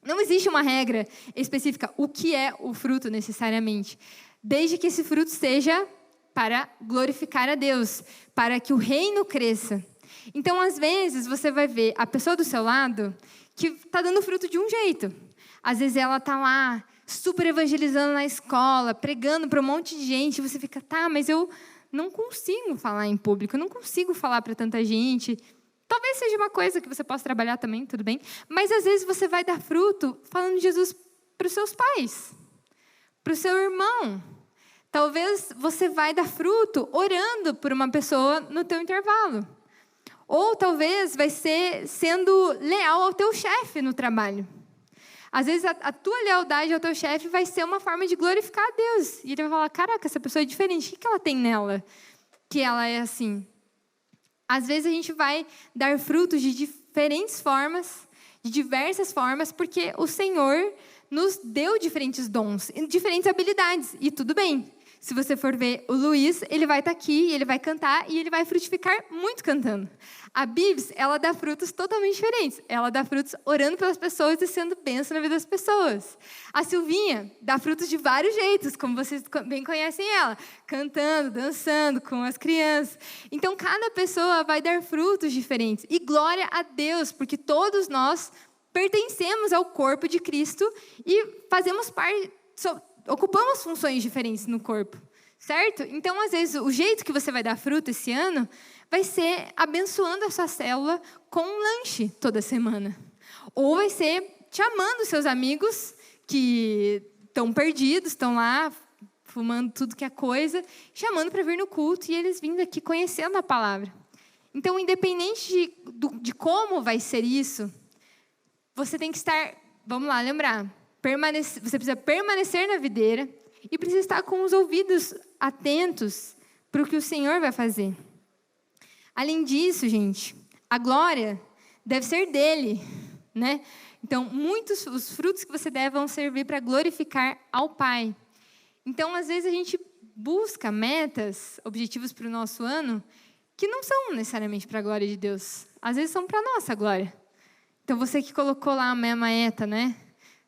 Speaker 1: Não existe uma regra específica, o que é o fruto necessariamente. Desde que esse fruto seja para glorificar a Deus, para que o reino cresça. Então, às vezes, você vai ver a pessoa do seu lado que está dando fruto de um jeito. Às vezes ela está lá, super evangelizando na escola, pregando para um monte de gente, e você fica, tá, mas eu não consigo falar em público, eu não consigo falar para tanta gente. Talvez seja uma coisa que você possa trabalhar também, tudo bem, mas às vezes você vai dar fruto falando de Jesus para os seus pais, para o seu irmão. Talvez você vai dar fruto orando por uma pessoa no teu intervalo. Ou talvez vai ser sendo leal ao teu chefe no trabalho. Às vezes a tua lealdade ao teu chefe vai ser uma forma de glorificar a Deus. E ele vai falar, caraca, essa pessoa é diferente, o que ela tem nela? Que ela é assim. Às vezes a gente vai dar frutos de diferentes formas, de diversas formas, porque o Senhor nos deu diferentes dons, diferentes habilidades, e tudo bem. Se você for ver o Luiz, ele vai estar aqui, ele vai cantar e ele vai frutificar muito cantando. A Bibs, ela dá frutos totalmente diferentes. Ela dá frutos orando pelas pessoas e sendo bênção na vida das pessoas. A Silvinha dá frutos de vários jeitos, como vocês bem conhecem ela. Cantando, dançando com as crianças. Então, cada pessoa vai dar frutos diferentes. E glória a Deus, porque todos nós pertencemos ao corpo de Cristo e fazemos parte... ocupamos funções diferentes no corpo, certo? Então, às vezes, o jeito que você vai dar fruto esse ano vai ser abençoando a sua célula com um lanche toda semana. Ou vai ser chamando seus amigos que estão perdidos, estão lá fumando tudo que é coisa, chamando para vir no culto e eles vindo aqui conhecendo a palavra. Então, independente de como vai ser isso, você tem que estar, vamos lá, lembrar, você precisa permanecer na videira e precisa estar com os ouvidos atentos para o que o Senhor vai fazer. Além disso, gente, a glória deve ser dele, né? Então, muitos os frutos que você der vão servir para glorificar ao Pai. Então, às vezes, a gente busca metas, objetivos para o nosso ano, que não são necessariamente para a glória de Deus. Às vezes, são para a nossa glória. Então, você que colocou lá a minha meta, né?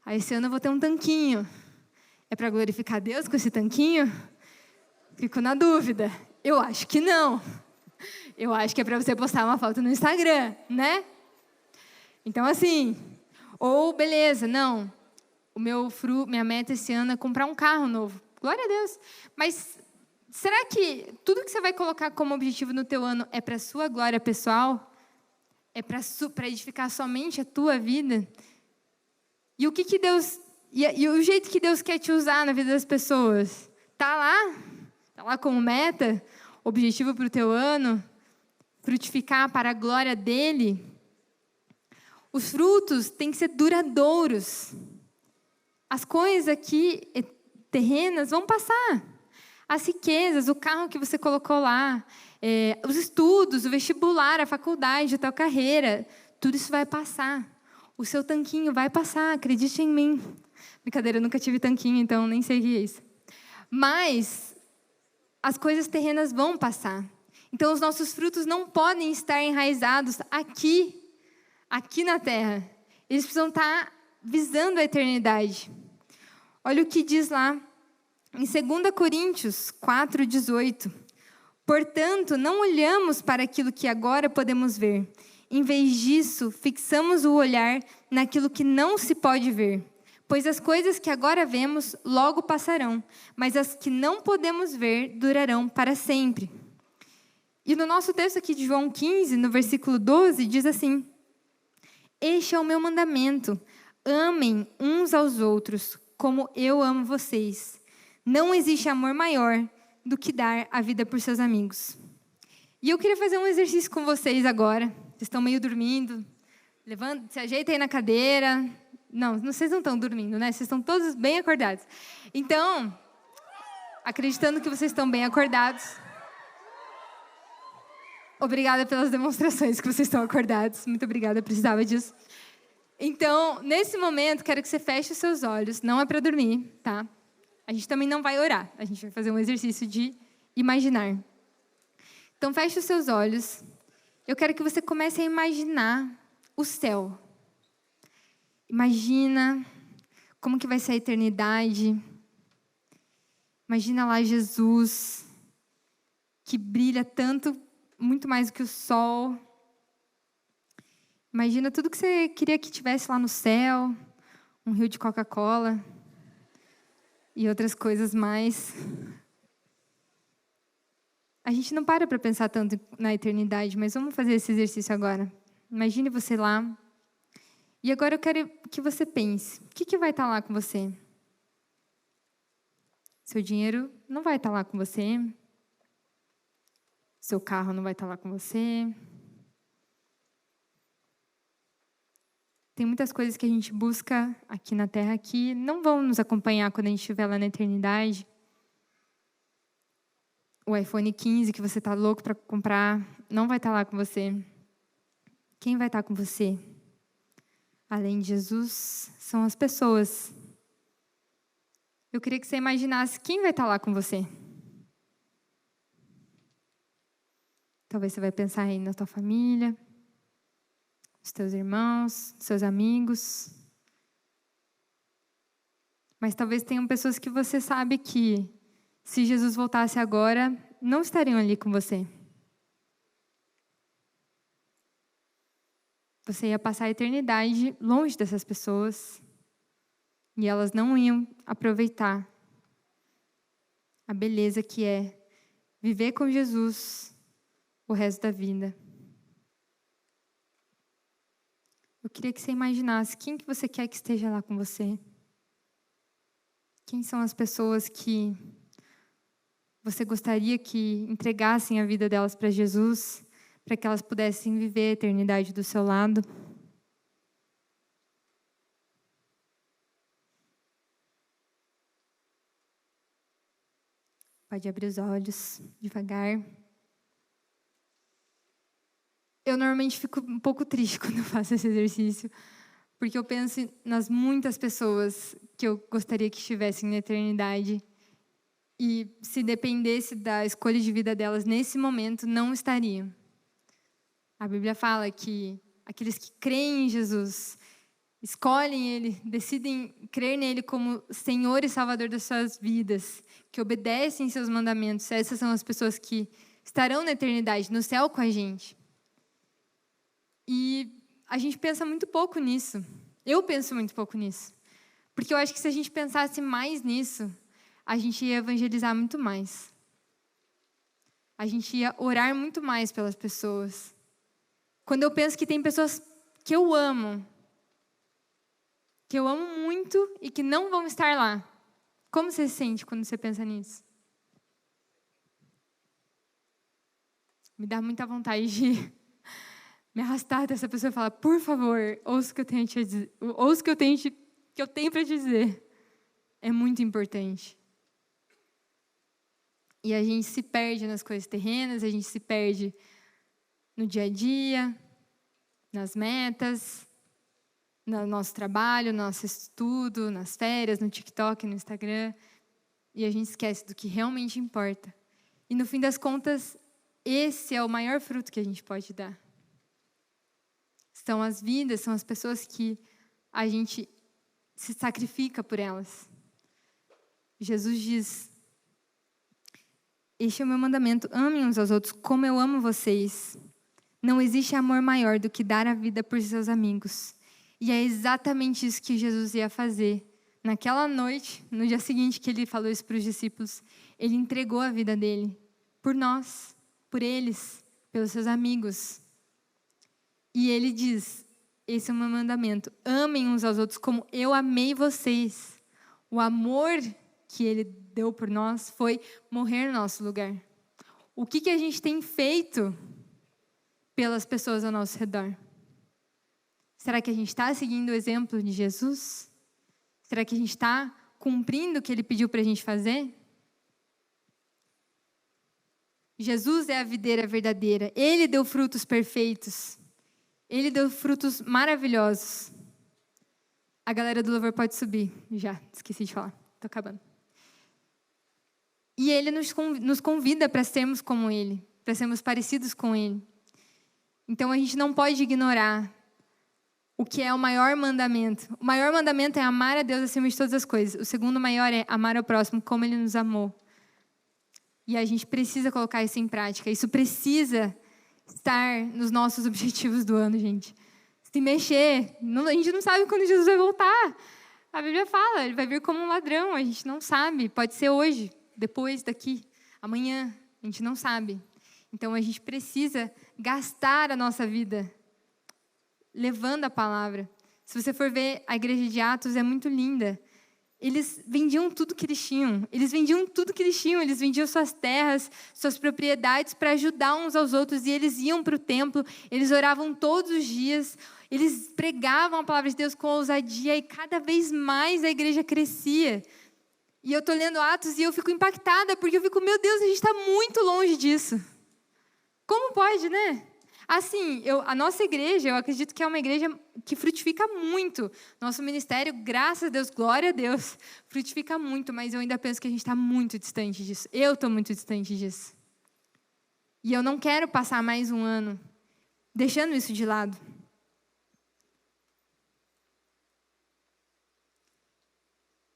Speaker 1: Aí, esse ano eu vou ter um tanquinho. É para glorificar Deus com esse tanquinho? Fico na dúvida. Eu acho que não. Eu acho que é para você postar uma foto no Instagram, né? Então, assim, ou beleza, não. Minha meta esse ano é comprar um carro novo. Glória a Deus. Mas será que tudo que você vai colocar como objetivo no teu ano é para a sua glória pessoal? É para edificar somente a tua vida? E o que Deus... E o jeito que Deus quer te usar na vida das pessoas? Tá lá como meta? Objetivo para o teu ano? Frutificar para a glória dele? Os frutos têm que ser duradouros. As coisas aqui terrenas vão passar. As riquezas, o carro que você colocou lá, os estudos, o vestibular, a faculdade, a tua carreira, tudo isso vai passar. O seu tanquinho vai passar, acredite em mim. Brincadeira, eu nunca tive tanquinho, então nem sei o que é isso. Mas as coisas terrenas vão passar. Então, os nossos frutos não podem estar enraizados aqui na terra. Eles precisam estar visando a eternidade. Olha o que diz lá em 2 Coríntios 4:18. Portanto, não olhamos para aquilo que agora podemos ver. Em vez disso, fixamos o olhar naquilo que não se pode ver. Pois as coisas que agora vemos logo passarão, mas as que não podemos ver durarão para sempre. E no nosso texto aqui de João 15, no versículo 12, diz assim: Este é o meu mandamento, amem uns aos outros, como eu amo vocês. Não existe amor maior do que dar a vida por seus amigos. E eu queria fazer um exercício com vocês agora. Vocês estão meio dormindo. Se ajeita aí na cadeira. Não, vocês não estão dormindo, né? Vocês estão todos bem acordados. Então, acreditando que vocês estão bem acordados. Obrigada pelas demonstrações que vocês estão acordados. Muito obrigada, eu precisava disso. Então, nesse momento, quero que você feche os seus olhos. Não é para dormir, tá? A gente também não vai orar. A gente vai fazer um exercício de imaginar. Então, feche os seus olhos. Eu quero que você comece a imaginar o céu. Imagina como que vai ser a eternidade. Imagina lá Jesus, que brilha tanto, muito mais do que o sol. Imagina tudo que você queria que tivesse lá no céu. Um rio de Coca-Cola. E outras coisas mais. A gente não para pensar tanto na eternidade, mas vamos fazer esse exercício agora. Imagine você lá. E agora eu quero que você pense, o que vai estar lá com você? Seu dinheiro não vai estar lá com você. Seu carro não vai estar lá com você. Tem muitas coisas que a gente busca aqui na Terra que não vão nos acompanhar quando a gente estiver lá na eternidade. O iPhone 15 que você está louco para comprar não vai estar lá com você. Quem vai estar com você? Além de Jesus, são as pessoas. Eu queria que você imaginasse quem vai estar lá com você. Talvez você vai pensar aí na tua família, nos teus irmãos, nos seus amigos. Mas talvez tenham pessoas que você sabe que, se Jesus voltasse agora, não estariam ali com você. Você ia passar a eternidade longe dessas pessoas e elas não iam aproveitar a beleza que é viver com Jesus o resto da vida. Eu queria que você imaginasse quem que você quer que esteja lá com você. Quem são as pessoas que você gostaria que entregassem a vida delas para Jesus, para que elas pudessem viver a eternidade do seu lado? Pode abrir os olhos devagar. Eu normalmente fico um pouco triste quando eu faço esse exercício, porque eu penso nas muitas pessoas que eu gostaria que estivessem na eternidade e, se dependesse da escolha de vida delas nesse momento, não estariam. A Bíblia fala que aqueles que creem em Jesus, escolhem Ele, decidem crer nele como Senhor e Salvador das suas vidas, que obedecem seus mandamentos, essas são as pessoas que estarão na eternidade, no céu com a gente. E a gente pensa muito pouco nisso. Eu penso muito pouco nisso. Porque eu acho que se a gente pensasse mais nisso, a gente ia evangelizar muito mais. A gente ia orar muito mais pelas pessoas. Quando eu penso que tem pessoas que eu amo muito e que não vão estar lá, como você se sente quando você pensa nisso? Me dá muita vontade de me arrastar dessa pessoa e falar, por favor, ouça o que eu tenho te dizer, ouça o que eu tenho para te dizer. É muito importante. E a gente se perde nas coisas terrenas, a gente se perde no dia a dia, nas metas, no nosso trabalho, no nosso estudo, nas férias, no TikTok, no Instagram. E a gente esquece do que realmente importa. E no fim das contas, esse é o maior fruto que a gente pode dar. São as vidas, são as pessoas que a gente se sacrifica por elas. Jesus diz, este é o meu mandamento, amem uns aos outros como eu amo vocês. Não existe amor maior do que dar a vida por seus amigos. E é exatamente isso que Jesus ia fazer. Naquela noite, no dia seguinte que ele falou isso para os discípulos, ele entregou a vida dele por nós, por eles, pelos seus amigos. E ele diz, esse é o meu mandamento, amem uns aos outros como eu amei vocês. O amor que ele deu por nós foi morrer no nosso lugar. O que a gente tem feito pelas pessoas ao nosso redor? Será que a gente está seguindo o exemplo de Jesus? Será que a gente está cumprindo o que ele pediu para a gente fazer? Jesus é a videira verdadeira. Ele deu frutos perfeitos. Ele deu frutos maravilhosos. A galera do louvor pode subir. Já, esqueci de falar. Estou acabando. E ele nos convida para sermos como ele, para sermos parecidos com ele. Então a gente não pode ignorar o que é o maior mandamento. O maior mandamento é amar a Deus acima de todas as coisas. O segundo maior é amar ao próximo como ele nos amou. E a gente precisa colocar isso em prática. Isso precisa estar nos nossos objetivos do ano, gente. Se mexer. A gente não sabe quando Jesus vai voltar. A Bíblia fala, ele vai vir como um ladrão. A gente não sabe. Pode ser hoje, depois, daqui, amanhã. A gente não sabe. Então, a gente precisa gastar a nossa vida levando a palavra. Se você for ver, a igreja de Atos é muito linda. Eles vendiam tudo que eles tinham. Eles vendiam suas terras, suas propriedades para ajudar uns aos outros. E eles iam para o templo, eles oravam todos os dias, eles pregavam a palavra de Deus com ousadia e cada vez mais a igreja crescia. E eu estou lendo Atos e eu fico impactada, porque eu fico, meu Deus, a gente está muito longe disso. Como pode, né? Assim, a nossa igreja, eu acredito que é uma igreja que frutifica muito. Nosso ministério, graças a Deus, glória a Deus, frutifica muito, mas eu ainda penso que a gente está muito distante disso. Eu estou muito distante disso. E eu não quero passar mais um ano deixando isso de lado.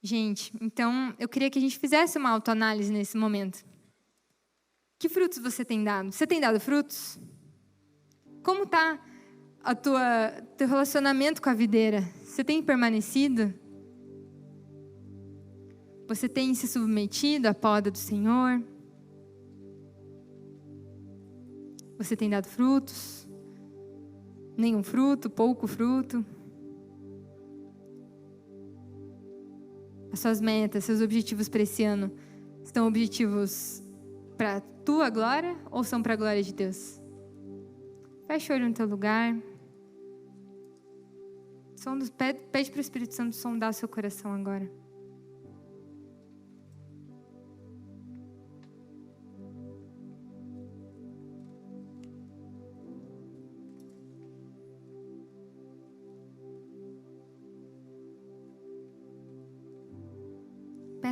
Speaker 1: Gente, então eu queria que a gente fizesse uma autoanálise nesse momento. Que frutos você tem dado? Você tem dado frutos? Como está teu relacionamento com a videira? Você tem permanecido? Você tem se submetido à poda do Senhor? Você tem dado frutos? Nenhum fruto? Pouco fruto? As suas metas, seus objetivos para esse ano, são objetivos para a tua glória ou são para a glória de Deus? Fecha o olho no teu lugar. Pede para o Espírito Santo sondar o seu coração agora.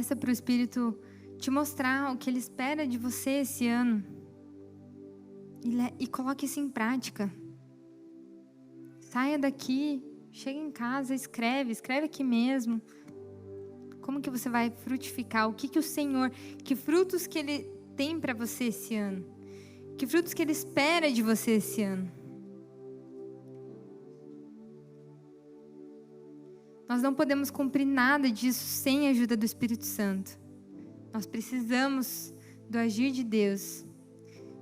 Speaker 1: peça para o Espírito te mostrar o que Ele espera de você esse ano. E coloque isso em prática. Saia daqui, chega em casa, escreve aqui mesmo. Como que você vai frutificar? O que o Senhor, que frutos que Ele tem para você esse ano? Que frutos que Ele espera de você esse ano? Nós não podemos cumprir nada disso sem a ajuda do Espírito Santo. Nós precisamos do agir de Deus.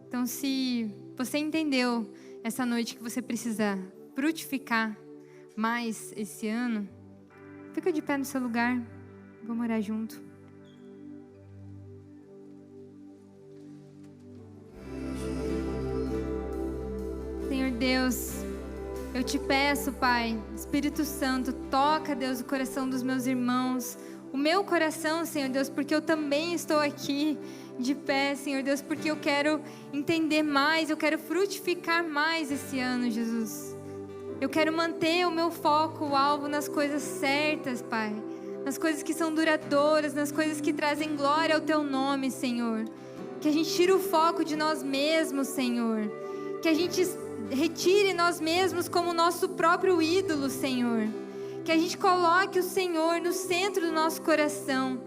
Speaker 1: Então, se você entendeu essa noite que você precisa frutificar mais esse ano, fica de pé no seu lugar. Vamos orar junto. Senhor Deus, eu te peço, Pai, Espírito Santo, toca, Deus, o coração dos meus irmãos, o meu coração, Senhor Deus, porque eu também estou aqui de pé, Senhor Deus, porque eu quero entender mais, eu quero frutificar mais esse ano, Jesus. Eu quero manter o meu foco, o alvo nas coisas certas, Pai, nas coisas que são duradouras, nas coisas que trazem glória ao Teu nome, Senhor. Que a gente tire o foco de nós mesmos, Senhor. Que a gente retire nós mesmos como nosso próprio ídolo, Senhor. Que a gente coloque o Senhor no centro do nosso coração.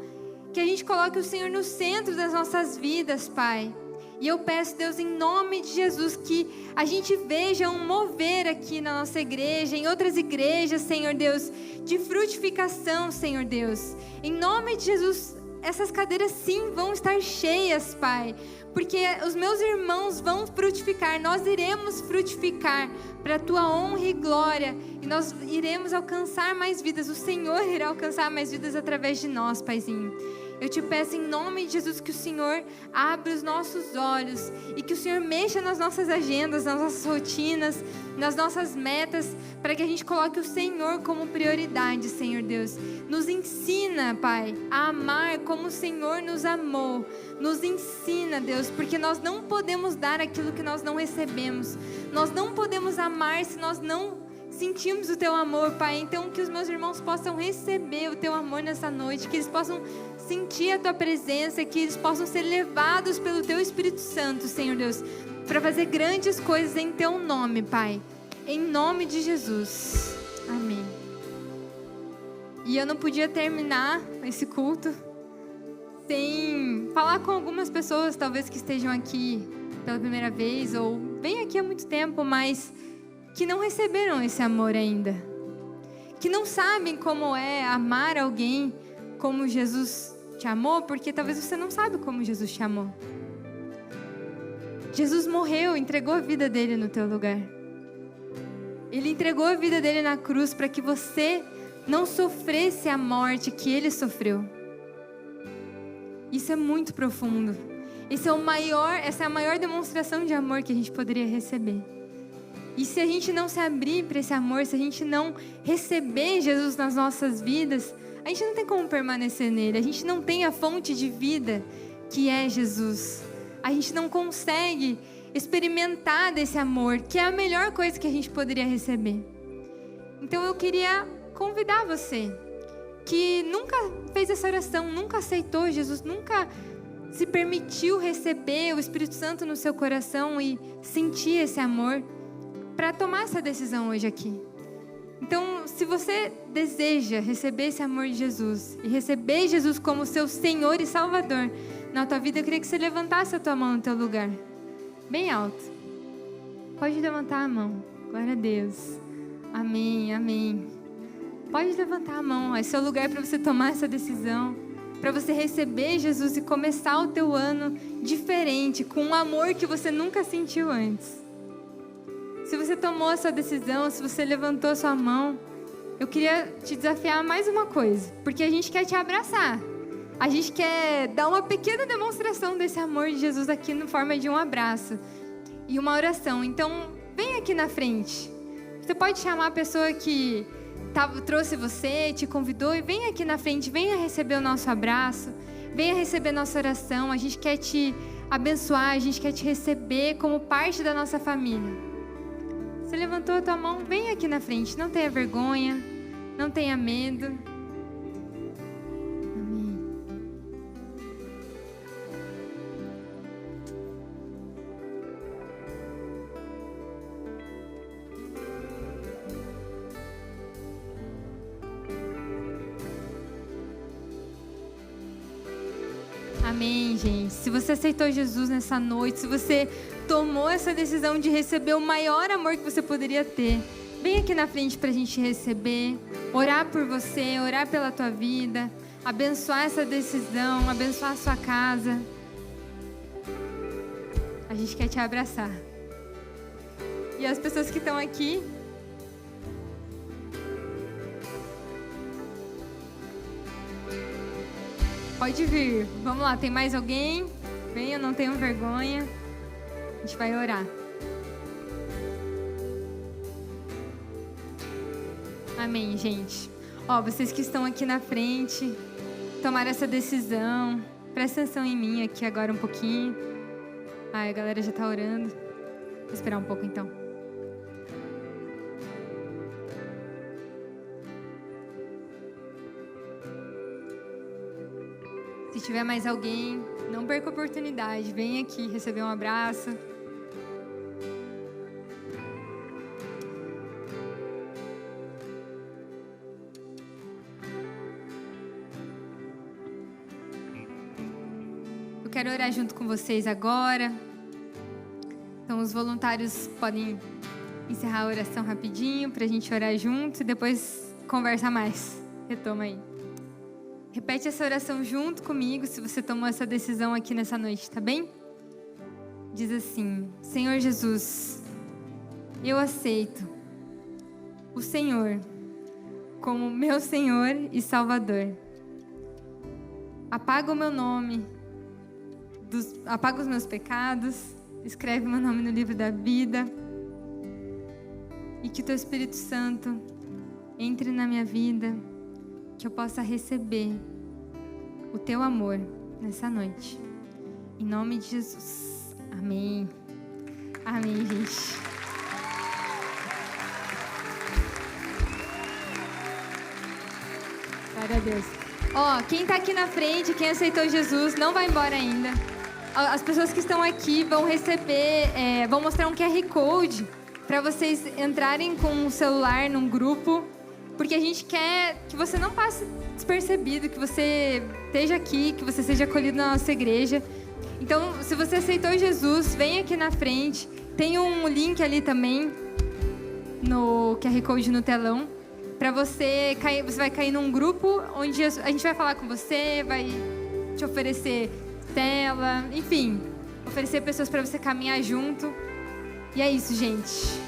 Speaker 1: Que a gente coloque o Senhor no centro das nossas vidas, Pai. E eu peço, Deus, em nome de Jesus, que a gente veja um mover aqui na nossa igreja, em outras igrejas, Senhor Deus, de frutificação, Senhor Deus. Em nome de Jesus, essas cadeiras sim vão estar cheias, Pai. Porque os meus irmãos vão frutificar, nós iremos frutificar para a Tua honra e glória. E nós iremos alcançar mais vidas, o Senhor irá alcançar mais vidas através de nós, Paizinho. Eu te peço em nome de Jesus que o Senhor abra os nossos olhos e que o Senhor mexa nas nossas agendas, nas nossas rotinas, nas nossas metas, para que a gente coloque o Senhor como prioridade, Senhor Deus. Nos ensina, Pai, a amar como o Senhor nos amou. Nos ensina, Deus, porque nós não podemos dar aquilo que nós não recebemos. Nós não podemos amar se nós não sentimos o Teu amor, Pai. Então que os meus irmãos possam receber o Teu amor nessa noite, que eles possam sentir a Tua presença, que eles possam ser levados pelo Teu Espírito Santo, Senhor Deus, para fazer grandes coisas em Teu nome, Pai. Em nome de Jesus. Amém. E eu não podia terminar esse culto sem falar com algumas pessoas, talvez que estejam aqui pela primeira vez, ou vêm aqui há muito tempo, mas que não receberam esse amor ainda, que não sabem como é amar alguém como Jesus te amou, porque talvez você não sabe como Jesus te amou. Jesus morreu, entregou a vida dele no teu lugar. Ele entregou a vida dele na cruz para que você não sofresse a morte que ele sofreu. Isso é muito profundo. Essa é a maior demonstração de amor que a gente poderia receber. E se a gente não se abrir para esse amor, se a gente não receber Jesus nas nossas vidas, a gente não tem como permanecer nele. A gente não tem a fonte de vida que é Jesus. A gente não consegue experimentar desse amor, que é a melhor coisa que a gente poderia receber. Então eu queria convidar você que nunca fez essa oração, nunca aceitou Jesus, nunca se permitiu receber o Espírito Santo no seu coração e sentir esse amor, para tomar essa decisão hoje aqui. Então, se você deseja receber esse amor de Jesus e receber Jesus como seu Senhor e Salvador na tua vida, eu queria que você levantasse a tua mão no teu lugar, bem alto. Pode levantar a mão. Glória a Deus. Amém, amém. Pode levantar a mão. Esse é o lugar para você tomar essa decisão, para você receber Jesus e começar o teu ano diferente, com um amor que você nunca sentiu antes. Se você tomou a sua decisão, se você levantou a sua mão, eu queria te desafiar mais uma coisa, porque a gente quer te abraçar. A gente quer dar uma pequena demonstração desse amor de Jesus aqui na forma de um abraço e uma oração. Então, vem aqui na frente. Você pode chamar a pessoa que trouxe você, te convidou, e vem aqui na frente, venha receber o nosso abraço, venha receber nossa oração. A gente quer te abençoar, a gente quer te receber como parte da nossa família. Você levantou a tua mão, vem aqui na frente, não tenha vergonha, não tenha medo. Amém. Amém, gente. Se você aceitou Jesus nessa noite, se você tomou essa decisão de receber o maior amor que você poderia ter, vem aqui na frente para a gente receber, orar por você, orar pela tua vida, abençoar essa decisão, abençoar a sua casa. A gente quer te abraçar. E as pessoas que estão aqui, pode vir. Vamos lá, tem mais alguém? Venha, não tenham vergonha. A gente vai orar. Amém, gente. Ó, vocês que estão aqui na frente, tomaram essa decisão. Presta atenção em mim aqui agora um pouquinho. Ai, a galera já tá orando. Vou esperar um pouco então. Se tiver mais alguém, não perca a oportunidade. Vem aqui receber um abraço. Eu quero orar junto com vocês agora. Então, os voluntários podem encerrar a oração rapidinho para a gente orar junto e depois conversar mais. Retoma aí. Repete essa oração junto comigo, se você tomou essa decisão aqui nessa noite, tá bem? Diz assim: Senhor Jesus, eu aceito o Senhor como meu Senhor e Salvador. Apaga o meu nome, apaga os meus pecados, escreve meu nome no livro da vida e que o Teu Espírito Santo entre na minha vida, que eu possa receber o Teu amor nessa noite. Em nome de Jesus. Amém. Amém, gente. Glória a Deus. Ó, quem tá aqui na frente, quem aceitou Jesus, não vai embora ainda. As pessoas que estão aqui vão receber, vão mostrar um QR Code para vocês entrarem com o celular num grupo. Porque a gente quer que você não passe despercebido, que você esteja aqui, que você seja acolhido na nossa igreja. Então, se você aceitou Jesus, vem aqui na frente. Tem um link ali também, no QR Code no telão, para você cair. Você vai cair num grupo onde a gente vai falar com você, vai te oferecer tela, enfim, oferecer pessoas para você caminhar junto. E é isso, gente.